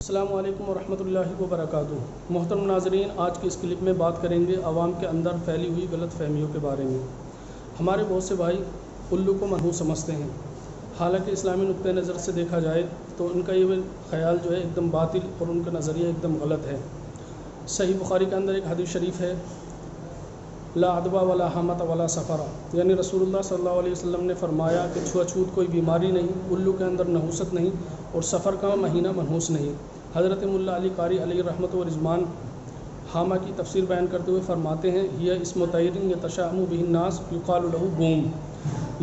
السلام علیکم ورحمۃ اللہ وبرکاتہ۔ محترم ناظرین، آج کی اس کلپ میں بات کریں گے عوام کے اندر پھیلی ہوئی غلط فہمیوں کے بارے میں۔ ہمارے بہت سے بھائی الو کو منحوس سمجھتے ہیں، حالانکہ اسلامی نقطۂ نظر سے دیکھا جائے تو ان کا یہ خیال جو ہے ایک دم باطل اور ان کا نظریہ ایک دم غلط ہے۔ صحیح بخاری کے اندر ایک حدیث شریف ہے، لا عدوى ولا حامۃ ولا سفر، یعنی رسول اللہ صلی اللہ علیہ وسلم نے فرمایا کہ چھوا چھوت کوئی بیماری نہیں، الو کے اندر نحوست نہیں، اور سفر کا مہینہ منحوس نہیں۔ حضرت مولا علی قاری علیہ رحمۃ و رضوان حامہ کی تفسیر بیان کرتے ہوئے فرماتے ہیں، یہ اسم طیر یتشائم بہ الناس یقال له بوم،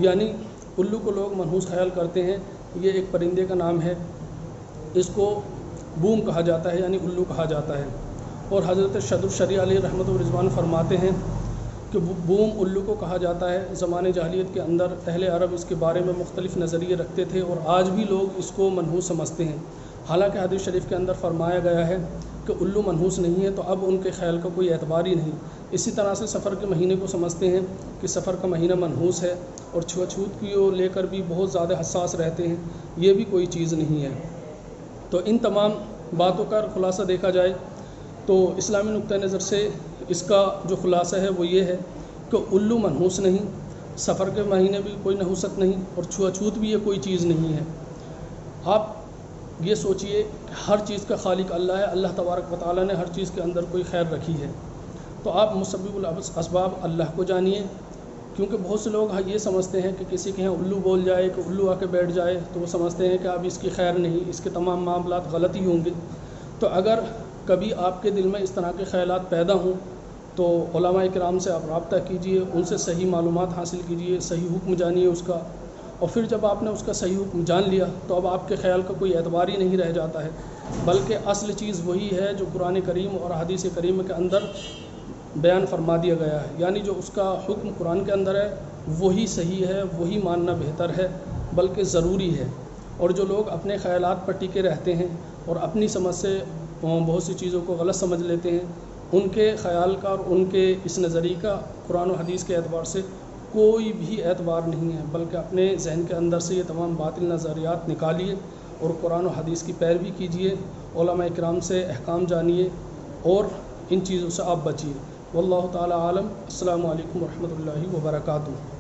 یعنی الو کو لوگ منحوس خیال کرتے ہیں، یہ ایک پرندے کا نام ہے، اس کو بوم کہا جاتا ہے، یعنی الو کہا جاتا ہے۔ اور حضرت شد الشریع علیہ رحمۃ و رضوان فرماتے ہیں کہ بوم الو کو کہا جاتا ہے۔ زمانے جاہلیت کے اندر اہل عرب اس کے بارے میں مختلف نظریے رکھتے تھے، اور آج بھی لوگ اس کو منحوس سمجھتے ہیں، حالانکہ حدیث شریف کے اندر فرمایا گیا ہے کہ الو منحوس نہیں ہے، تو اب ان کے خیال کا کوئی اعتبار ہی نہیں۔ اسی طرح سے سفر کے مہینے کو سمجھتے ہیں کہ سفر کا مہینہ منحوس ہے، اور چھوا چھوت کو لے کر بھی بہت زیادہ حساس رہتے ہیں، یہ بھی کوئی چیز نہیں ہے۔ تو ان تمام باتوں کا خلاصہ دیکھا جائے تو اسلامی نقطۂ نظر سے اس کا جو خلاصہ ہے وہ یہ ہے کہ الو منحوس نہیں، سفر کے مہینے بھی کوئی نحوست نہیں، اور چھوا چھوت بھی یہ کوئی چیز نہیں ہے۔ آپ یہ سوچئے کہ ہر چیز کا خالق اللہ ہے، اللہ تبارک و تعالیٰ نے ہر چیز کے اندر کوئی خیر رکھی ہے، تو آپ مسبب الاسباب اللہ کو جانیے، کیونکہ بہت سے لوگ یہ سمجھتے ہیں کہ کسی کے یہاں الو بول جائے، کہ الو آ کے بیٹھ جائے، تو وہ سمجھتے ہیں کہ اب اس کی خیر نہیں، اس کے تمام معاملات غلط ہی ہوں گے۔ تو اگر کبھی آپ کے دل میں اس طرح کے خیالات پیدا ہوں تو علماء کرام سے آپ رابطہ کیجئے، ان سے صحیح معلومات حاصل کیجئے، صحیح حکم جانیے اس کا، اور پھر جب آپ نے اس کا صحیح حکم جان لیا تو اب آپ کے خیال کا کوئی اعتبار ہی نہیں رہ جاتا ہے، بلکہ اصل چیز وہی ہے جو قرآن کریم اور حدیث کریم کے اندر بیان فرما دیا گیا ہے، یعنی جو اس کا حکم قرآن کے اندر ہے وہی صحیح ہے، وہی ماننا بہتر ہے، بلکہ ضروری ہے۔ اور جو لوگ اپنے خیالات پر ٹکے رہتے ہیں اور اپنی سمجھ سے بہت سی چیزوں کو غلط سمجھ لیتے ہیں، ان کے خیال کا اور ان کے اس نظریے کا قرآن و حدیث کے اعتبار سے کوئی بھی اعتبار نہیں ہے، بلکہ اپنے ذہن کے اندر سے یہ تمام باطل نظریات نکالیے اور قرآن و حدیث کی پیروی کیجیے، علماء کرام سے احکام جانیے، اور ان چیزوں سے آپ بچیے۔ واللہ تعالی عالم۔ السلام علیکم ورحمۃ اللہ وبرکاتہ۔